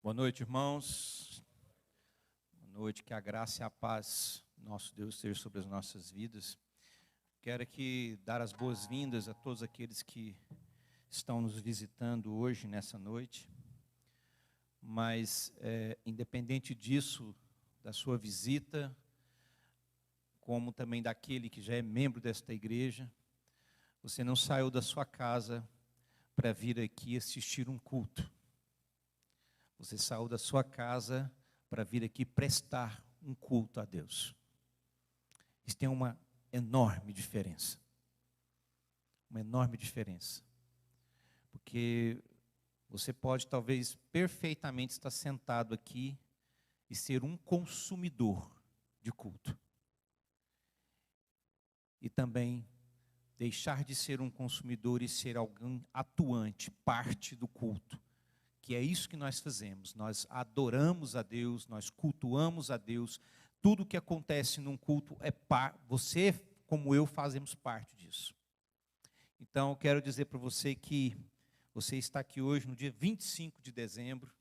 Boa noite, irmãos. Boa noite, que a graça e a paz do nosso Deus esteja sobre as nossas vidas. Quero aqui dar as boas-vindas a todos aqueles que estão nos visitando hoje, nessa noite. Mas, independente disso, da sua visita, como também daquele que já é membro desta igreja, você não saiu da sua casa para vir aqui assistir um culto. Você saiu da sua casa para vir aqui prestar um culto a Deus. Isso tem uma enorme diferença. Uma enorme diferença. Porque você pode talvez perfeitamente estar sentado aqui e ser um consumidor de culto. E também deixar de ser um consumidor e ser alguém atuante, parte do culto. Que é isso que nós fazemos, nós adoramos a Deus, nós cultuamos a Deus, tudo que acontece num culto, você, como eu, fazemos parte disso. Então, eu quero dizer para você que você está aqui hoje, no dia 25 de dezembro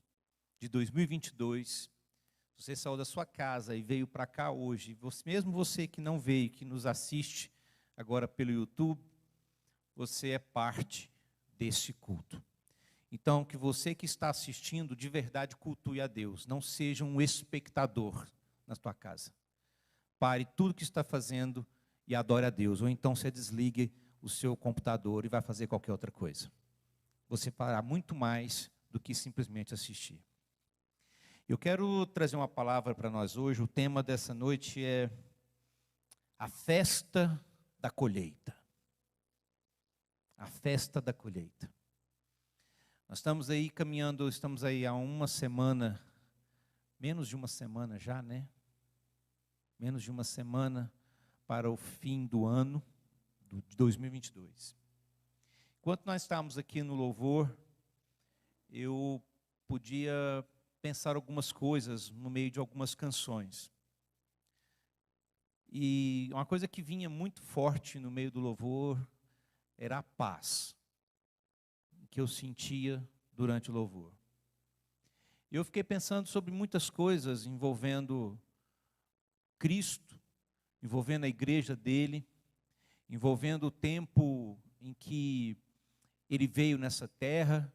de 2022, você saiu da sua casa e veio para cá hoje, mesmo você que não veio, que nos assiste agora pelo YouTube, você é parte desse culto. Então, que você que está assistindo, de verdade cultue a Deus. Não seja um espectador na tua casa. Pare tudo que está fazendo e adore a Deus. Ou então você desligue o seu computador e vai fazer qualquer outra coisa. Você fará muito mais do que simplesmente assistir. Eu quero trazer uma palavra para nós hoje. O tema dessa noite é a festa da colheita. A festa da colheita. Nós estamos aí caminhando, estamos aí há uma semana, menos de uma semana já, né? Menos de uma semana para o fim do ano de 2022. Enquanto nós estávamos aqui no louvor, eu podia pensar algumas coisas no meio de algumas canções. E uma coisa que vinha muito forte no meio do louvor era a paz que eu sentia durante o louvor. E eu fiquei pensando sobre muitas coisas envolvendo Cristo, envolvendo a igreja dele, envolvendo o tempo em que ele veio nessa terra,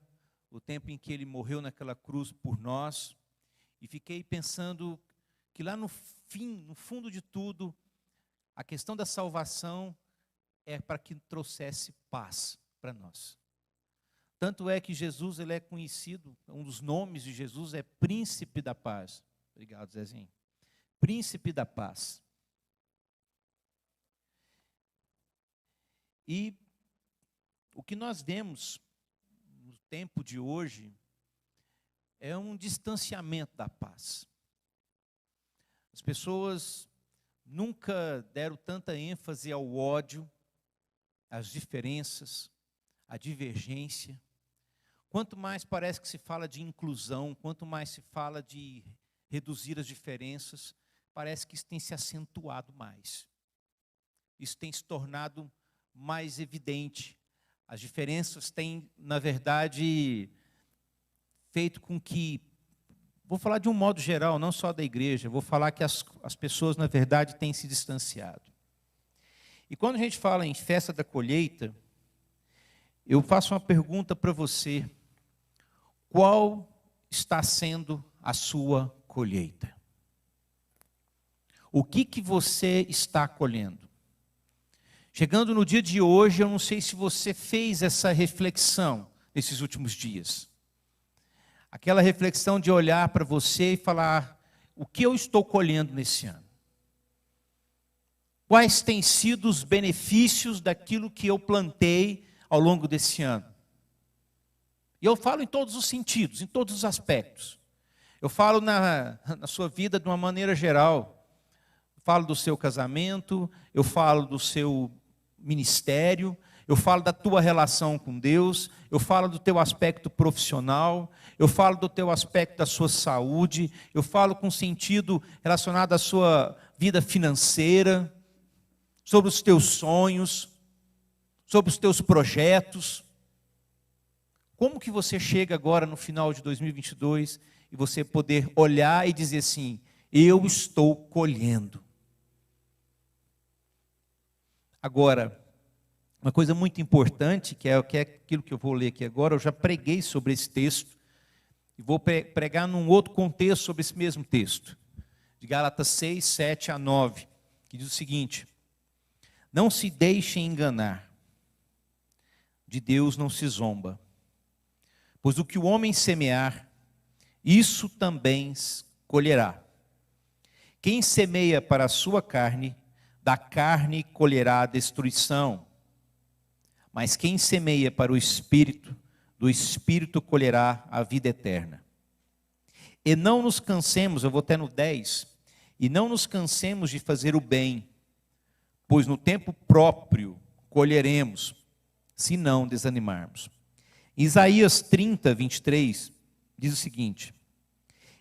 o tempo em que ele morreu naquela cruz por nós, e fiquei pensando que lá no fim, no fundo de tudo, a questão da salvação é para que trouxesse paz para nós. Tanto é que Jesus, ele é conhecido, um dos nomes de Jesus é Príncipe da Paz. Obrigado, Zezinho. Príncipe da Paz. E o que nós vemos no tempo de hoje é um distanciamento da paz. As pessoas nunca deram tanta ênfase ao ódio, às diferenças, à divergência. Quanto mais parece que se fala de inclusão, quanto mais se fala de reduzir as diferenças, parece que isso tem se acentuado mais. Isso tem se tornado mais evidente. As diferenças têm, na verdade, feito com que, vou falar de um modo geral, não só da igreja, vou falar que as pessoas, na verdade, têm se distanciado. E quando a gente fala em festa da colheita, eu faço uma pergunta para você. Qual está sendo a sua colheita? O que você está colhendo? Chegando no dia de hoje, eu não sei se você fez essa reflexão nesses últimos dias. Aquela reflexão de olhar para você e falar, o que eu estou colhendo nesse ano? Quais têm sido os benefícios daquilo que eu plantei ao longo desse ano? E eu falo em todos os sentidos, em todos os aspectos. Eu falo na sua vida de uma maneira geral. Eu falo do seu casamento, eu falo do seu ministério, eu falo da tua relação com Deus, eu falo do teu aspecto profissional, eu falo do teu aspecto da sua saúde, eu falo com sentido relacionado à sua vida financeira, sobre os teus sonhos, sobre os teus projetos. Como que você chega agora no final de 2022 e você poder olhar e dizer assim: eu estou colhendo. Agora, uma coisa muito importante, que é aquilo que eu vou ler aqui agora, eu já preguei sobre esse texto, e vou pregar num outro contexto sobre esse mesmo texto, de Gálatas 6, 7 a 9, que diz o seguinte: não se deixem enganar, de Deus não se zomba, pois o que o homem semear, isso também colherá. Quem semeia para a sua carne, da carne colherá a destruição. Mas quem semeia para o Espírito, do Espírito colherá a vida eterna. E não nos cansemos, eu vou até no 10, e não nos cansemos de fazer o bem, pois no tempo próprio colheremos, se não desanimarmos. Isaías 30, 23, diz o seguinte: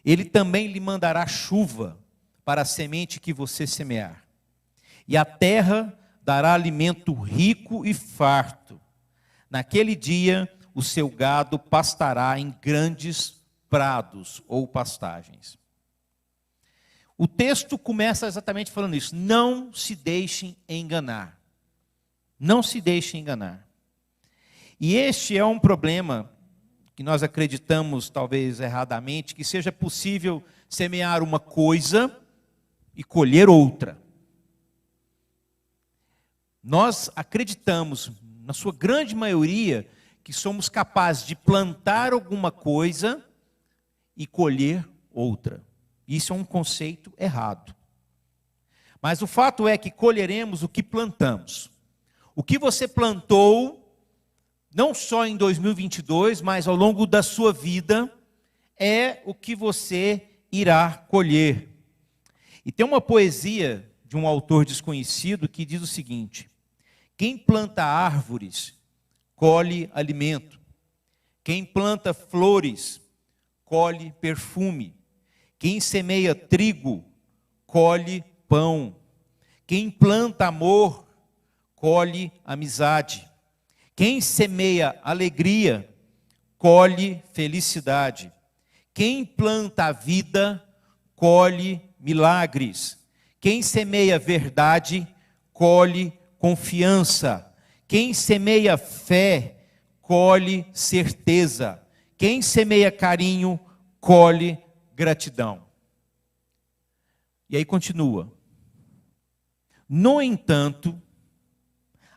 ele também lhe mandará chuva para a semente que você semear, e a terra dará alimento rico e farto. Naquele dia, o seu gado pastará em grandes prados ou pastagens. O texto começa exatamente falando isso: não se deixem enganar. Não se deixem enganar. E este é um problema que nós acreditamos, talvez erradamente, que seja possível semear uma coisa e colher outra. Nós acreditamos, na sua grande maioria, que somos capazes de plantar alguma coisa e colher outra. Isso é um conceito errado. Mas o fato é que colheremos o que plantamos. O que você plantou, não só em 2022, mas ao longo da sua vida, é o que você irá colher. E tem uma poesia de um autor desconhecido que diz o seguinte: quem planta árvores, colhe alimento. Quem planta flores, colhe perfume. Quem semeia trigo, colhe pão. Quem planta amor, colhe amizade. Quem semeia alegria, colhe felicidade. Quem planta a vida, colhe milagres. Quem semeia verdade, colhe confiança. Quem semeia fé, colhe certeza. Quem semeia carinho, colhe gratidão. E aí continua: no entanto,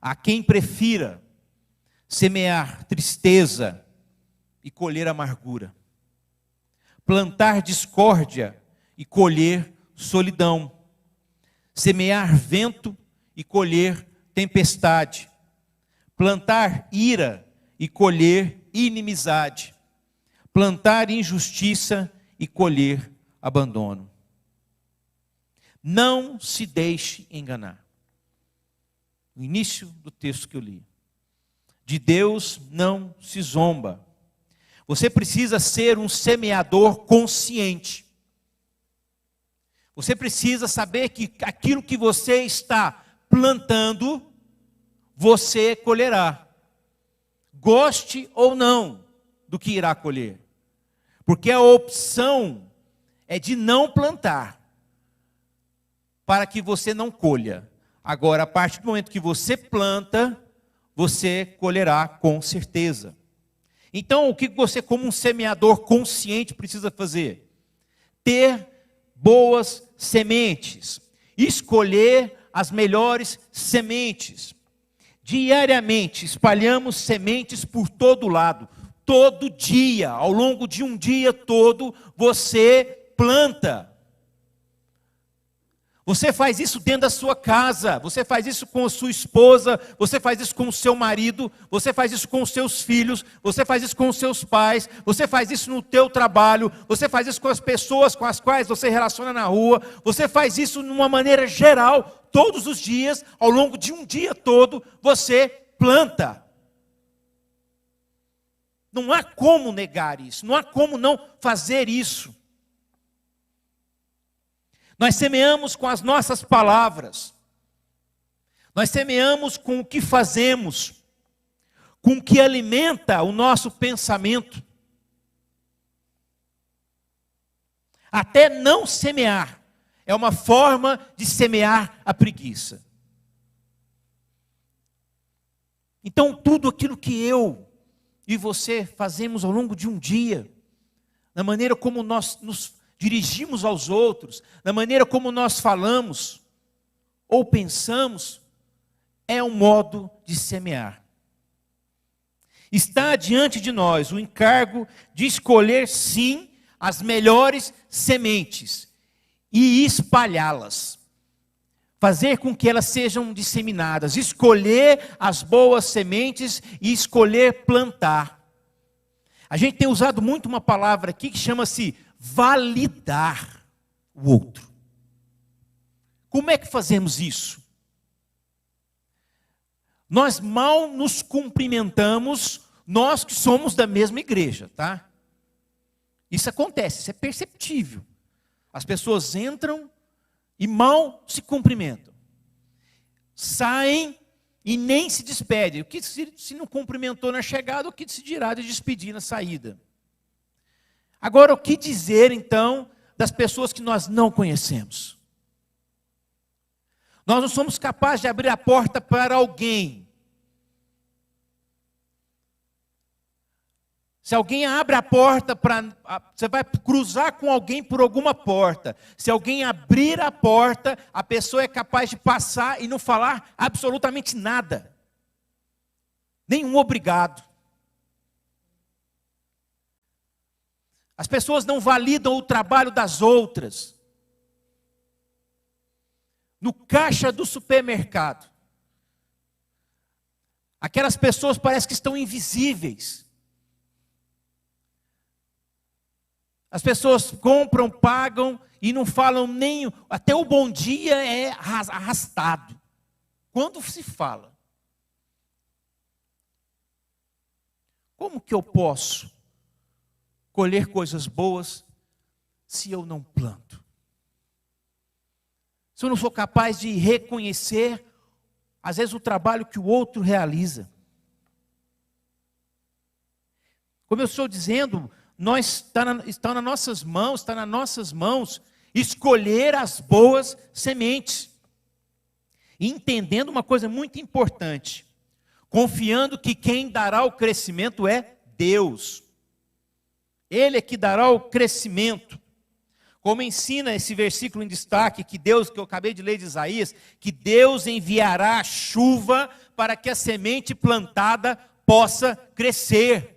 a quem prefira semear tristeza e colher amargura, plantar discórdia e colher solidão, semear vento e colher tempestade, plantar ira e colher inimizade, plantar injustiça e colher abandono. Não se deixe enganar. No início do texto que eu li: de Deus não se zomba. Você precisa ser um semeador consciente. Você precisa saber que aquilo que você está plantando, você colherá. Goste ou não do que irá colher. Porque a opção é de não plantar, para que você não colha. Agora, a partir do momento que você planta, você colherá com certeza. Então, o que você, como um semeador consciente, precisa fazer? Ter boas sementes. Escolher as melhores sementes. Diariamente, espalhamos sementes por todo lado. Todo dia, ao longo de um dia todo, você planta. Você faz isso dentro da sua casa, você faz isso com a sua esposa, você faz isso com o seu marido, você faz isso com os seus filhos, você faz isso com os seus pais, você faz isso no teu trabalho, você faz isso com as pessoas com as quais você relaciona na rua, você faz isso de uma maneira geral, todos os dias, ao longo de um dia todo, você planta. Não há como negar isso, não há como não fazer isso. Nós semeamos com as nossas palavras. Nós semeamos com o que fazemos, com o que alimenta o nosso pensamento. Até não semear é uma forma de semear a preguiça. Então, tudo aquilo que eu e você fazemos ao longo de um dia, na maneira como nós nos dirigimos aos outros, na maneira como nós falamos ou pensamos, é um modo de semear. Está diante de nós o encargo de escolher, sim, as melhores sementes e espalhá-las. Fazer com que elas sejam disseminadas, escolher as boas sementes e escolher plantar. A gente tem usado muito uma palavra aqui que chama-se validar o outro. Como é que fazemos isso? Nós mal nos cumprimentamos, nós que somos da mesma igreja, tá? Isso acontece, isso é perceptível. As pessoas entram e mal se cumprimentam. Saem e nem se despedem. O que se não cumprimentou na chegada, o que se dirá de despedir na saída? Agora, o que dizer, então, das pessoas que nós não conhecemos? Nós não somos capazes de abrir a porta para alguém. Se alguém abre a porta você vai cruzar com alguém por alguma porta. Se alguém abrir a porta, a pessoa é capaz de passar e não falar absolutamente nada. Nenhum obrigado. As pessoas não validam o trabalho das outras. No caixa do supermercado, aquelas pessoas parecem que estão invisíveis. As pessoas compram, pagam e não falam nem... Até o bom dia é arrastado. Quando se fala? Como que eu posso colher coisas boas se eu não planto? Se eu não sou capaz de reconhecer, às vezes, o trabalho que o outro realiza. Como eu estou dizendo, está nas nossas mãos, escolher as boas sementes. E entendendo uma coisa muito importante, confiando que quem dará o crescimento é Deus. Ele é que dará o crescimento. Como ensina esse versículo em destaque, que eu acabei de ler de Isaías, que Deus enviará a chuva para que a semente plantada possa crescer.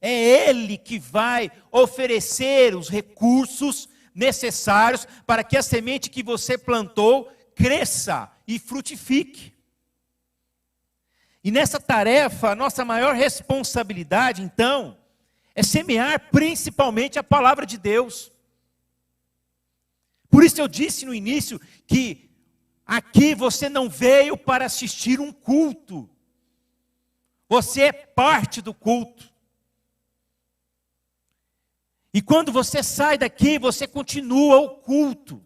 É Ele que vai oferecer os recursos necessários para que a semente que você plantou cresça e frutifique. E nessa tarefa, a nossa maior responsabilidade, então, é semear principalmente a palavra de Deus. Por isso eu disse no início que aqui você não veio para assistir um culto. Você é parte do culto. E quando você sai daqui, você continua o culto.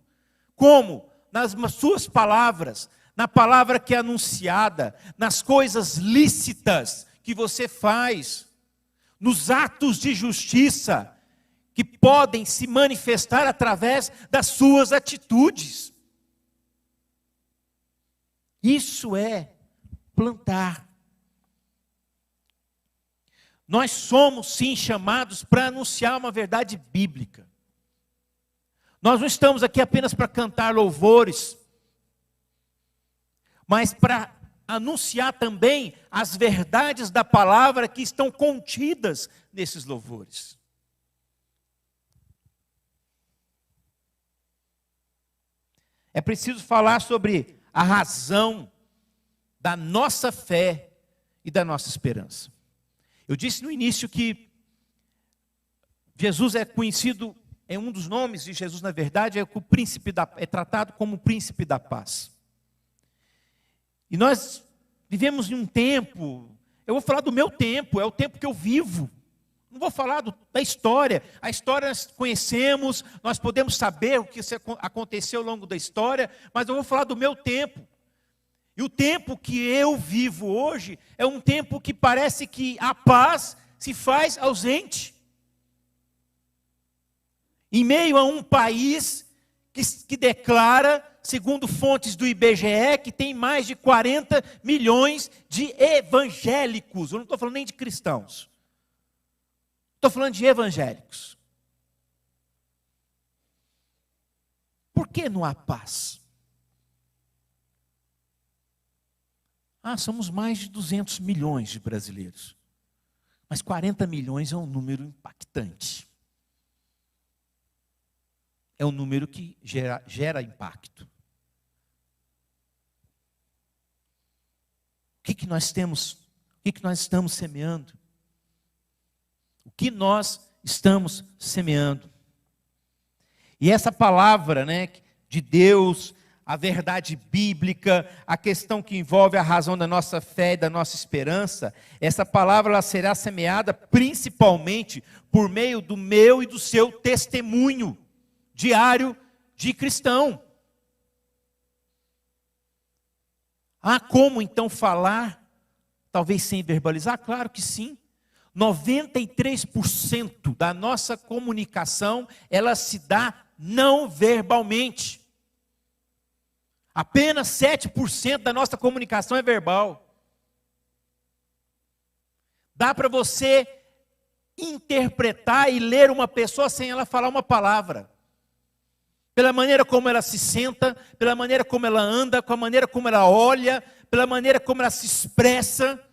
Como? Nas suas palavras, na palavra que é anunciada, nas coisas lícitas que você faz, nos atos de justiça que podem se manifestar através das suas atitudes. Isso é plantar. Nós somos sim chamados para anunciar uma verdade bíblica. Nós não estamos aqui apenas para cantar louvores, mas para anunciar também as verdades da palavra que estão contidas nesses louvores. É preciso falar sobre a razão da nossa fé e da nossa esperança. Eu disse no início que Jesus é conhecido, um dos nomes de Jesus, na verdade, é tratado como o príncipe da paz. E nós vivemos em um tempo, eu vou falar do meu tempo, é o tempo que eu vivo. Não vou falar da história. A história nós conhecemos, nós podemos saber o que aconteceu ao longo da história, mas eu vou falar do meu tempo. E o tempo que eu vivo hoje é um tempo que parece que a paz se faz ausente. Em meio a um país que declara, segundo fontes do IBGE, que tem mais de 40 milhões de evangélicos. Eu não estou falando nem de cristãos. Estou falando de evangélicos. Por que não há paz? Somos mais de 200 milhões de brasileiros. Mas 40 milhões é um número impactante. É um número que gera impacto. O que nós temos? O que nós estamos semeando? O que nós estamos semeando? E essa palavra, né, de Deus, a verdade bíblica, a questão que envolve a razão da nossa fé e da nossa esperança, essa palavra ela será semeada principalmente por meio do meu e do seu testemunho diário de cristão. Como então falar, talvez sem verbalizar? Claro que sim. 93% da nossa comunicação, ela se dá não verbalmente. Apenas 7% da nossa comunicação é verbal. Dá para você interpretar e ler uma pessoa sem ela falar uma palavra. Pela maneira como ela se senta, pela maneira como ela anda, com a maneira como ela olha, pela maneira como ela se expressa.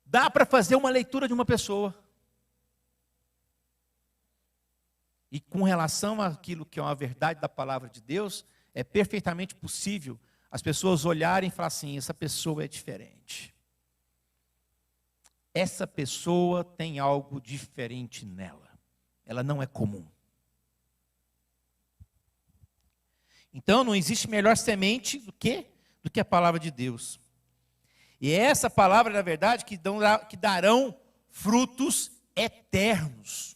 Dá para fazer uma leitura de uma pessoa. E com relação àquilo que é uma verdade da palavra de Deus, é perfeitamente possível as pessoas olharem e falar assim, essa pessoa é diferente. Essa pessoa tem algo diferente nela. Ela não é comum. Então não existe melhor semente do que a palavra de Deus. E é essa palavra, na verdade, que darão frutos eternos.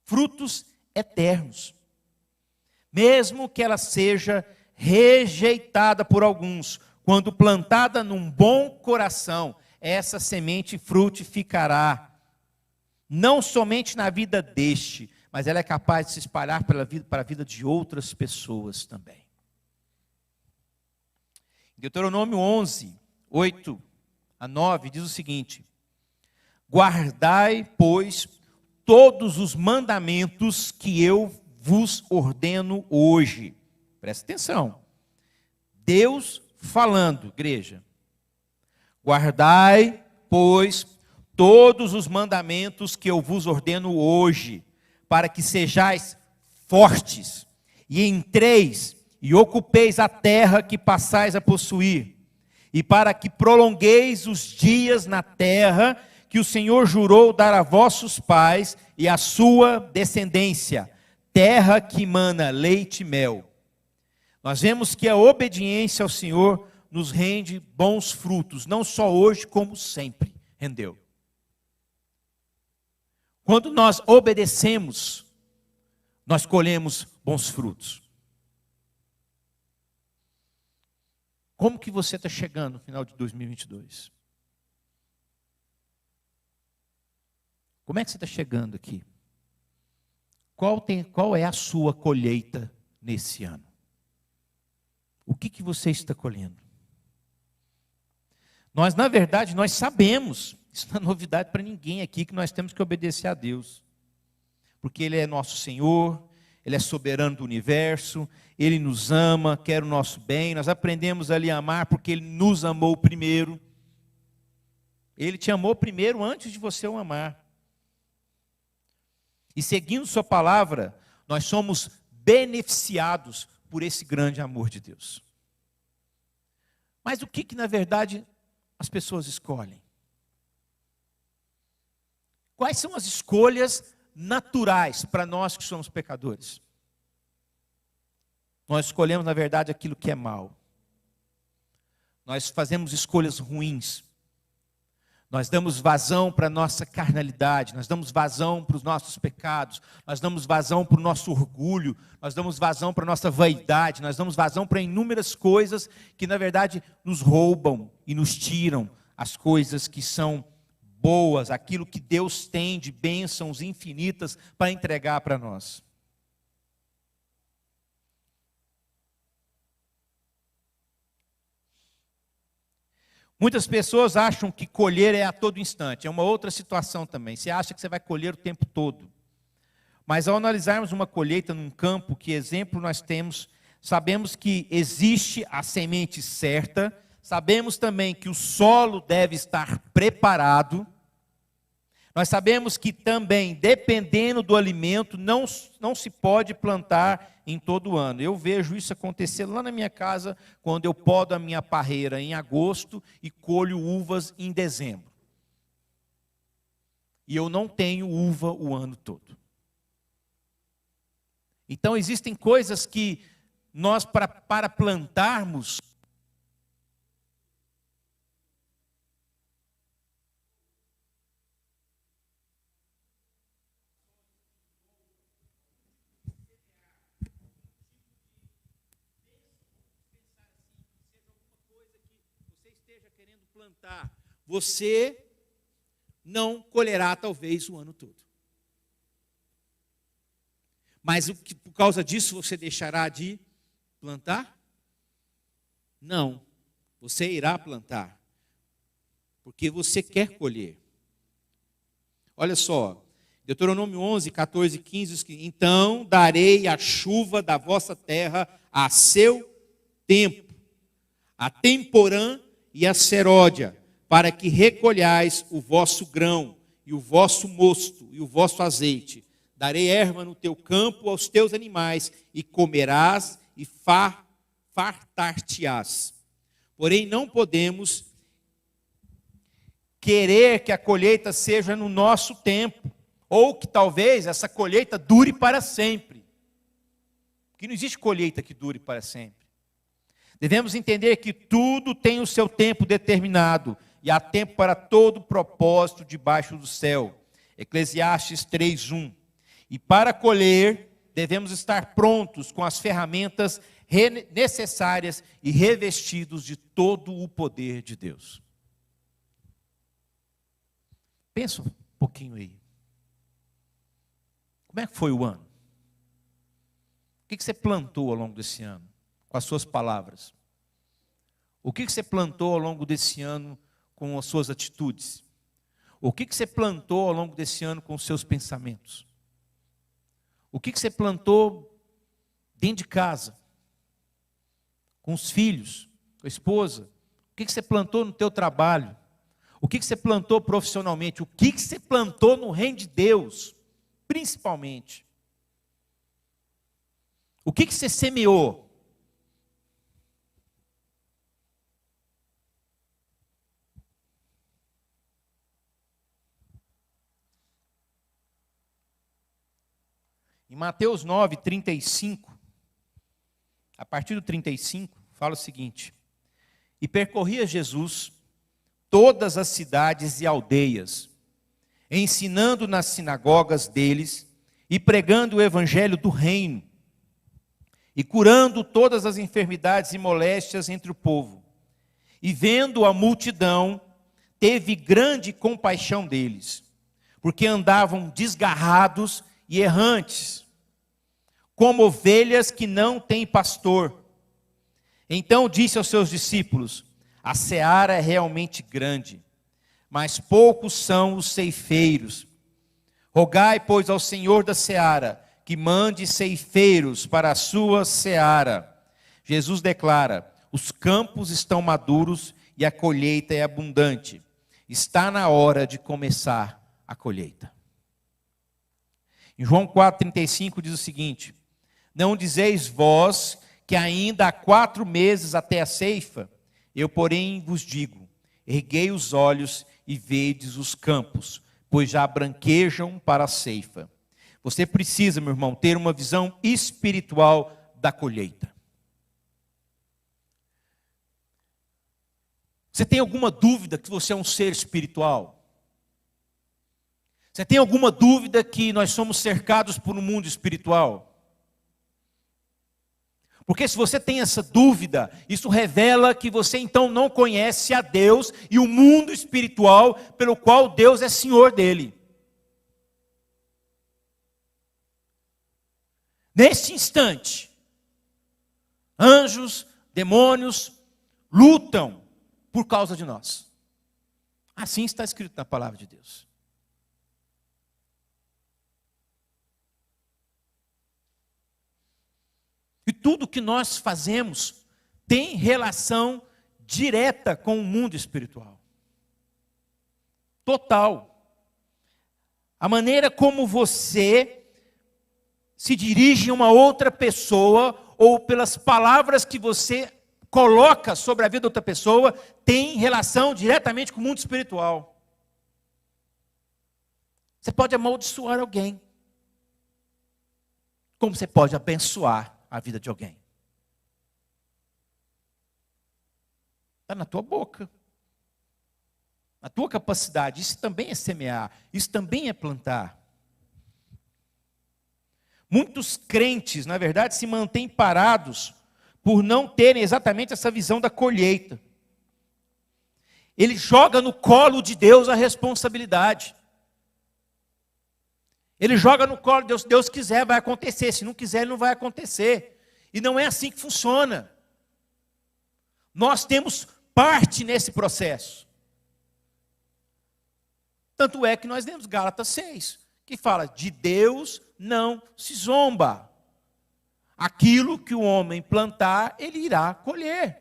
Frutos eternos. Mesmo que ela seja rejeitada por alguns, quando plantada num bom coração, essa semente frutificará. Não somente na vida deste, mas ela é capaz de se espalhar para a vida de outras pessoas também. Deuteronômio 11, 8-9 diz o seguinte: guardai, pois, todos os mandamentos que eu vos ordeno hoje. Presta atenção. Deus falando, igreja. Guardai, pois, todos os mandamentos que eu vos ordeno hoje, para que sejais fortes, e entreis e ocupeis a terra que passais a possuir, e para que prolongueis os dias na terra que o Senhor jurou dar a vossos pais e à sua descendência, terra que mana leite e mel. Nós vemos que a obediência ao Senhor nos rende bons frutos, não só hoje, como sempre rendeu. Quando nós obedecemos, nós colhemos bons frutos. Como que você está chegando no final de 2022? Como é que você está chegando aqui? Qual é a sua colheita nesse ano? O que você está colhendo? Nós, na verdade, nós sabemos, isso não é novidade para ninguém aqui, que nós temos que obedecer a Deus. Porque Ele é nosso Senhor, Ele é soberano do universo, Ele nos ama, quer o nosso bem. Nós aprendemos a lhe amar porque Ele nos amou primeiro. Ele te amou primeiro antes de você o amar. E seguindo sua palavra, nós somos beneficiados por esse grande amor de Deus. Mas o que na verdade as pessoas escolhem? Quais são as escolhas naturais para nós que somos pecadores? Nós escolhemos, na verdade, aquilo que é mal. Nós fazemos escolhas ruins. Nós damos vazão para a nossa carnalidade, nós damos vazão para os nossos pecados, nós damos vazão para o nosso orgulho, nós damos vazão para a nossa vaidade, nós damos vazão para inúmeras coisas que, na verdade, nos roubam e nos tiram as coisas que são boas, aquilo que Deus tem de bênçãos infinitas para entregar para nós. Muitas pessoas acham que colher é a todo instante. É uma outra situação também. Você acha que você vai colher o tempo todo. Mas ao analisarmos uma colheita num campo, que exemplo nós temos, sabemos que existe a semente certa, sabemos também que o solo deve estar preparado. Nós sabemos que também, dependendo do alimento, não se pode plantar em todo ano. Eu vejo isso acontecer lá na minha casa, quando eu podo a minha parreira em agosto e colho uvas em dezembro. E eu não tenho uva o ano todo. Então existem coisas que nós, para plantarmos, você não colherá talvez o ano todo. Mas por causa disso você deixará de plantar? Não, você irá plantar, porque você quer colher. Olha só, Deuteronômio 11, 14 e 15, diz que então darei a chuva da vossa terra a seu tempo, a temporã e a seródia, para que recolhais o vosso grão, e o vosso mosto, e o vosso azeite. Darei erva no teu campo aos teus animais, e comerás e fartar-te-ás. Porém, não podemos querer que a colheita seja no nosso tempo, ou que talvez essa colheita dure para sempre. Porque não existe colheita que dure para sempre. Devemos entender que tudo tem o seu tempo determinado, e há tempo para todo propósito debaixo do céu. Eclesiastes 3:1. E para colher, devemos estar prontos com as ferramentas necessárias e revestidos de todo o poder de Deus. Pensa um pouquinho aí. Como é que foi o ano? O que você plantou ao longo desse ano? Com as suas palavras. O que você plantou ao longo desse ano com as suas atitudes? O que você plantou ao longo desse ano com os seus pensamentos? O que você plantou dentro de casa? Com os filhos, com a esposa? O que você plantou no teu trabalho? O que você plantou profissionalmente? O que você plantou no reino de Deus, principalmente? O que você semeou? Em Mateus 9, 35, a partir do 35, fala o seguinte: E percorria Jesus todas as cidades e aldeias, ensinando nas sinagogas deles e pregando o evangelho do reino, e curando todas as enfermidades e moléstias entre o povo. E vendo a multidão, teve grande compaixão deles, porque andavam desgarrados e errantes, como ovelhas que não têm pastor. Então disse aos seus discípulos: a seara é realmente grande, mas poucos são os ceifeiros. Rogai, pois, ao Senhor da seara, que mande ceifeiros para a sua seara. Jesus declara: os campos estão maduros e a colheita é abundante. Está na hora de começar a colheita. Em João 4,35 diz o seguinte: não dizeis vós que ainda há 4 meses até a ceifa? Eu, porém, vos digo: erguei os olhos e vedes os campos, pois já branquejam para a ceifa. Você precisa, meu irmão, ter uma visão espiritual da colheita. Você tem alguma dúvida que você é um ser espiritual? Você tem alguma dúvida que nós somos cercados por um mundo espiritual? Porque se você tem essa dúvida, isso revela que você então não conhece a Deus e o mundo espiritual pelo qual Deus é Senhor dele. Neste instante, anjos, demônios lutam por causa de nós. Assim está escrito na palavra de Deus. E tudo que nós fazemos tem relação direta com o mundo espiritual. Total. A maneira como você se dirige a uma outra pessoa, ou pelas palavras que você coloca sobre a vida da outra pessoa, tem relação diretamente com o mundo espiritual. Você pode amaldiçoar alguém, como você pode abençoar a vida de alguém. Está na tua boca, na tua capacidade. Isso também é semear, isso também é plantar. Muitos crentes, na verdade, se mantêm parados por não terem exatamente essa visão da colheita. Ele joga no colo de Deus a responsabilidade. Ele joga no colo de Deus. Se Deus quiser, vai acontecer. Se não quiser, não vai acontecer. E não é assim que funciona. Nós temos parte nesse processo. Tanto é que nós lemos Gálatas 6, que fala: de Deus não se zomba. Aquilo que o homem plantar, ele irá colher.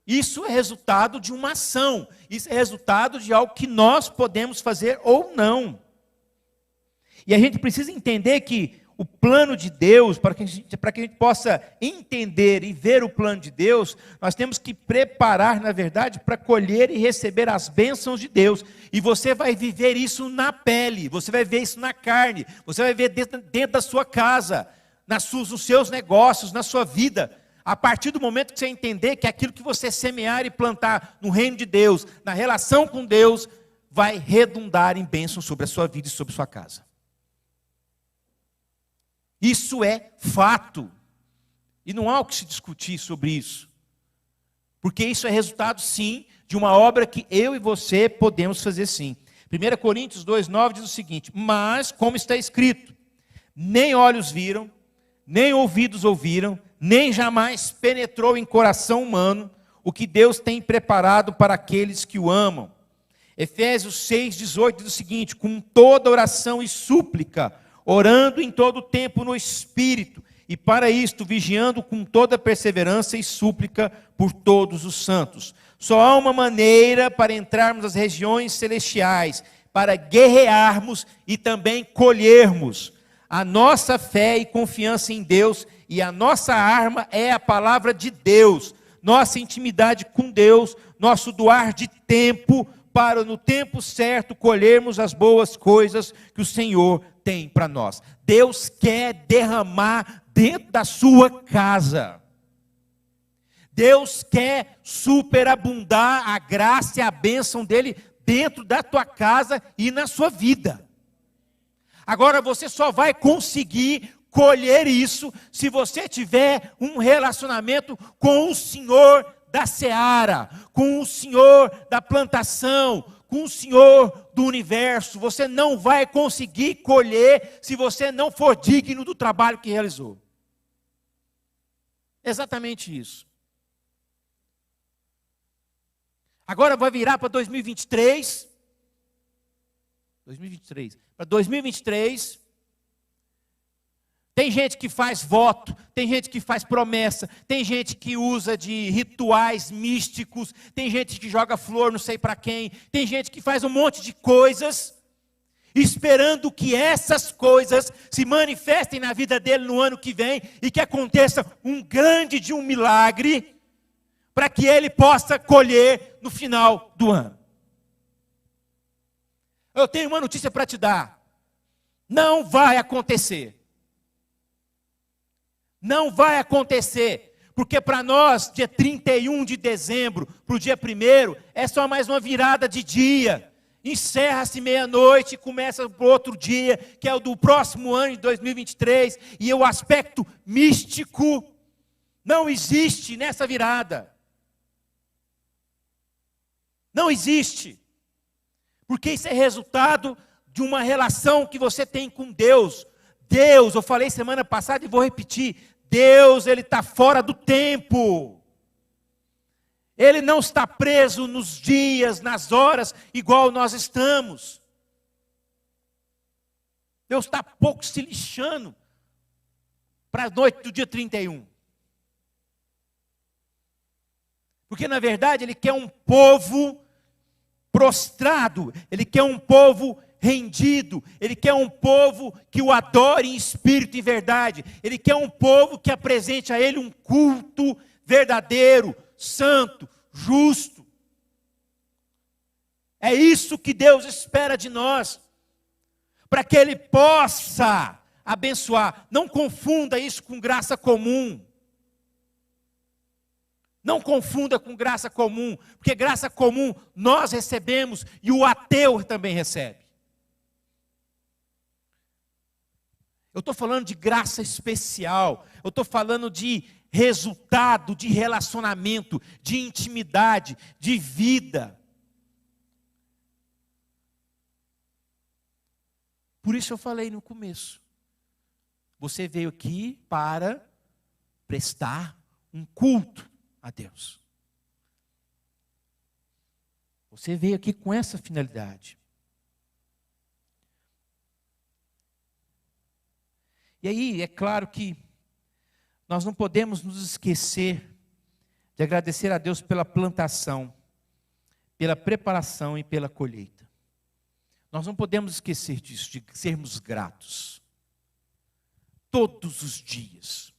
Isso é resultado de uma ação. Isso é resultado de algo que nós podemos fazer ou não. E a gente precisa entender que o plano de Deus, para que a gente possa entender e ver o plano de Deus, nós temos que preparar, na verdade, para colher e receber as bênçãos de Deus. E você vai viver isso na pele, você vai ver isso na carne, você vai ver dentro da sua casa, nos seus negócios, na sua vida. A partir do momento que você entender que aquilo que você semear e plantar no reino de Deus, na relação com Deus, vai redundar em bênção sobre a sua vida e sobre a sua casa. Isso é fato. E não há o que se discutir sobre isso. Porque isso é resultado, sim, de uma obra que eu e você podemos fazer, sim. 1 Coríntios 2,9 diz o seguinte: mas, como está escrito, nem olhos viram, nem ouvidos ouviram, nem jamais penetrou em coração humano o que Deus tem preparado para aqueles que o amam. Efésios 6,18 diz o seguinte: com toda oração e súplica, orando em todo tempo no Espírito, e para isto vigiando com toda perseverança e súplica por todos os santos. Só há uma maneira para entrarmos nas regiões celestiais, para guerrearmos e também colhermos. A nossa fé e confiança em Deus, e a nossa arma é a palavra de Deus, nossa intimidade com Deus, nosso doar de tempo, para no tempo certo colhermos as boas coisas que o Senhor tem para nós. Deus quer derramar dentro da sua casa. Deus quer superabundar a graça e a bênção dele dentro da tua casa e na sua vida. Agora você só vai conseguir colher isso se você tiver um relacionamento com o Senhor da seara, com o Senhor da plantação, com o Senhor do universo. Você não vai conseguir colher se você não for digno do trabalho que realizou. Exatamente isso. Agora vai virar para 2023. Para 2023, tem gente que faz voto, tem gente que faz promessa, tem gente que usa de rituais místicos, tem gente que joga flor não sei para quem, tem gente que faz um monte de coisas, esperando que essas coisas se manifestem na vida dele no ano que vem e que aconteça um grande de um milagre para que ele possa colher no final do ano. Eu tenho uma notícia para te dar. Não vai acontecer. Não vai acontecer. Porque para nós, dia 31 de dezembro, para o dia 1º, é só mais uma virada de dia. encerra-se meia-noite e começa o outro dia, que é o do próximo ano de 2023, e o aspecto místico não existe nessa virada. Não existe. Porque isso é resultado de uma relação que você tem com Deus. Deus, eu falei semana passada e vou repetir, Deus, Ele está fora do tempo. Ele não está preso nos dias, nas horas, igual nós estamos. Deus está pouco se lixando para a noite do dia 31. Porque, na verdade, Ele quer um povo prostrado, Ele quer um povo rendido, Ele quer um povo que o adore em espírito e verdade, Ele quer um povo que apresente a Ele um culto verdadeiro, santo, justo. É isso que Deus espera de nós, para que Ele possa abençoar. Não confunda isso com graça comum. Não confunda com graça comum, porque graça comum nós recebemos e o ateu também recebe. Eu estou falando de graça especial, eu estou falando de resultado, de relacionamento, de intimidade, de vida. Por isso eu falei no começo. Você veio aqui para prestar um culto a Deus. Você veio aqui com essa finalidade. E aí, é claro que nós não podemos nos esquecer de agradecer a Deus pela plantação, pela preparação e pela colheita. Nós não podemos esquecer disso, de sermos gratos. Todos os dias.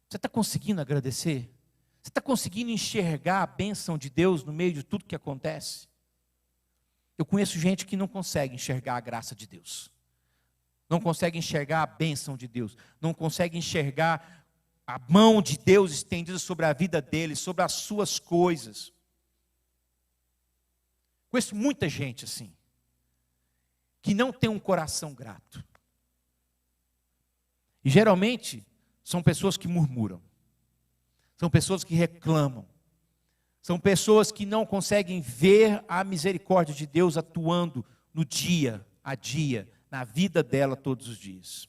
Você está conseguindo agradecer? Você está conseguindo enxergar a bênção de Deus no meio de tudo que acontece? Eu conheço gente que não consegue enxergar a graça de Deus. Não consegue enxergar a bênção de Deus. Não consegue enxergar a mão de Deus estendida sobre a vida dele, sobre as suas coisas. Conheço muita gente assim, que não tem um coração grato. E geralmente são pessoas que murmuram. São pessoas que reclamam. São pessoas que não conseguem ver a misericórdia de Deus atuando no dia a dia, na vida dela todos os dias.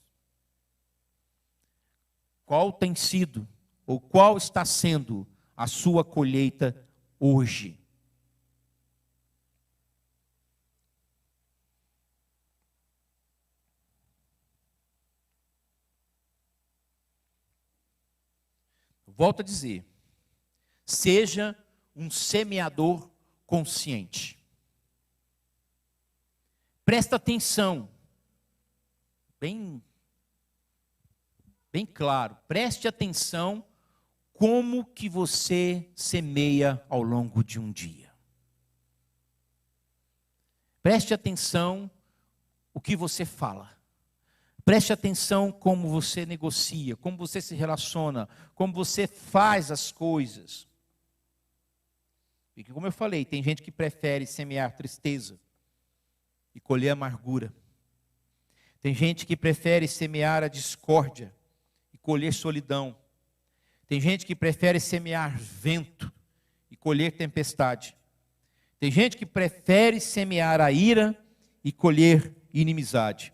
Qual tem sido, ou qual está sendo a sua colheita hoje? Volto a dizer, seja um semeador consciente. Presta atenção, bem claro, preste atenção como que você semeia ao longo de um dia. Preste atenção o que você fala. Preste atenção como você negocia, como você se relaciona, como você faz as coisas. Porque, como eu falei, tem gente que prefere semear tristeza e colher amargura. Tem gente que prefere semear a discórdia e colher solidão. Tem gente que prefere semear vento e colher tempestade. Tem gente que prefere semear a ira e colher inimizade.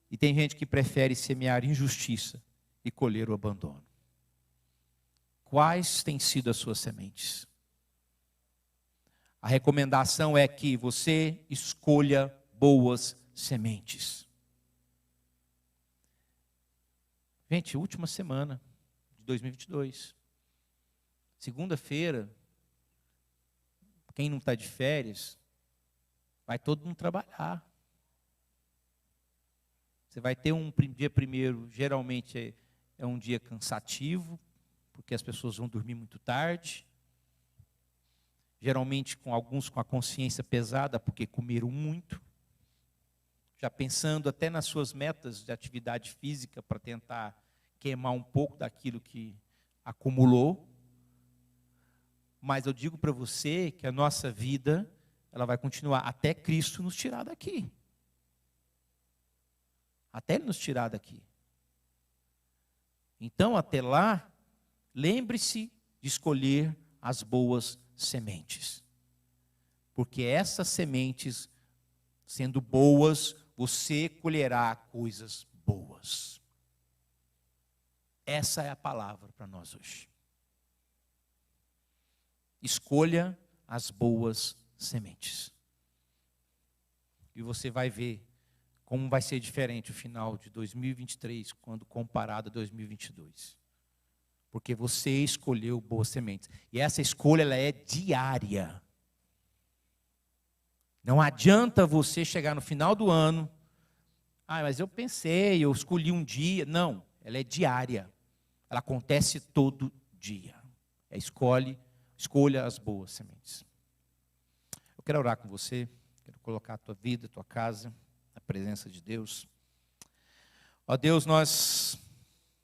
E tem gente que prefere semear injustiça e colher o abandono. Quais têm sido as suas sementes? A recomendação é que você escolha boas sementes. Gente, última semana de 2022. Segunda-feira, quem não está de férias, vai todo mundo trabalhar. Você vai ter um dia primeiro, geralmente é um dia cansativo, porque as pessoas vão dormir muito tarde. Geralmente alguns com a consciência pesada, porque comeram muito. Já pensando até nas suas metas de atividade física, para tentar queimar um pouco daquilo que acumulou. Mas eu digo para você que a nossa vida, ela vai continuar até Cristo nos tirar daqui. Até Ele nos tirar daqui. Então, até lá, lembre-se de escolher as boas sementes. Porque essas sementes, sendo boas, você colherá coisas boas. Essa é a palavra para nós hoje. Escolha as boas sementes. E você vai ver como vai ser diferente o final de 2023 quando comparado a 2022. Porque você escolheu boas sementes. E essa escolha ela é diária. Não adianta você chegar no final do ano, mas eu pensei, eu escolhi um dia. Não, ela é diária. Ela acontece todo dia. Escolha as boas sementes. Eu quero orar com você, quero colocar a tua vida, a tua casa, na presença de Deus. Ó Deus, nós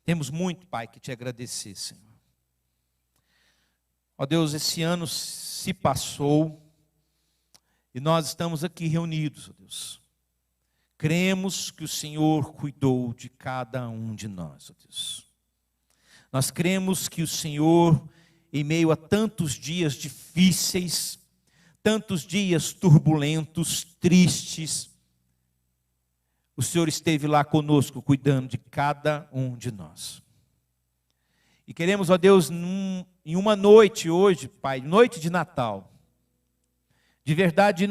temos muito, Pai, que te agradecer, Senhor. Ó Deus, esse ano se passou e nós estamos aqui reunidos, ó Deus. Cremos que o Senhor cuidou de cada um de nós, ó Deus. Nós cremos que o Senhor, em meio a tantos dias difíceis, tantos dias turbulentos, tristes, o Senhor esteve lá conosco, cuidando de cada um de nós. E queremos, ó Deus, em uma noite hoje, Pai, noite de Natal, de verdade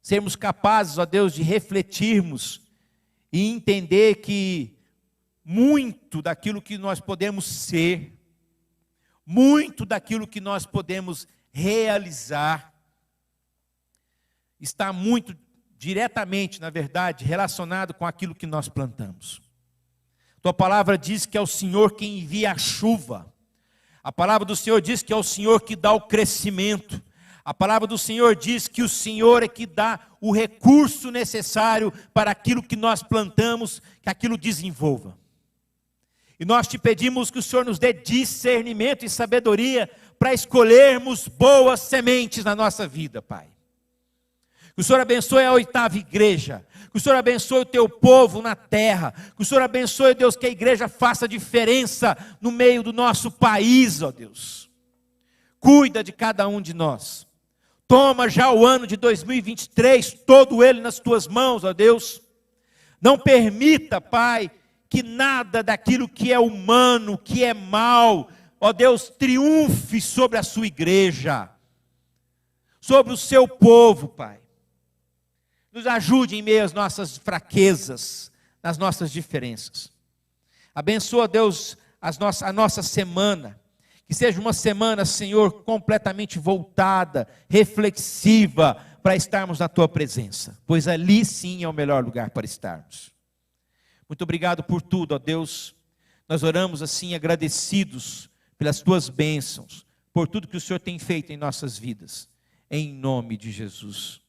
sermos capazes, ó Deus, de refletirmos e entender que muito daquilo que nós podemos ser, muito daquilo que nós podemos realizar, está muito diretamente, na verdade, relacionado com aquilo que nós plantamos. Tua palavra diz que é o Senhor quem envia a chuva. A palavra do Senhor diz que é o Senhor que dá o crescimento. A palavra do Senhor diz que o Senhor é que dá o recurso necessário para aquilo que nós plantamos, que aquilo desenvolva. E nós te pedimos que o Senhor nos dê discernimento e sabedoria para escolhermos boas sementes na nossa vida, Pai. Que o Senhor abençoe a 8ª igreja. Que o Senhor abençoe o teu povo na terra. Que o Senhor abençoe, Deus, que a igreja faça diferença no meio do nosso país, ó Deus. Cuida de cada um de nós. Toma já o ano de 2023, todo ele nas tuas mãos, ó Deus. Não permita, Pai, que nada daquilo que é humano, que é mal, ó Deus, triunfe sobre a sua igreja, sobre o seu povo, Pai. Nos ajude em meio às nossas fraquezas, nas nossas diferenças. Abençoa, Deus, a nossa semana. Que seja uma semana, Senhor, completamente voltada, reflexiva, para estarmos na Tua presença. Pois ali sim é o melhor lugar para estarmos. Muito obrigado por tudo, ó Deus. Nós oramos assim agradecidos pelas Tuas bênçãos, por tudo que o Senhor tem feito em nossas vidas. Em nome de Jesus.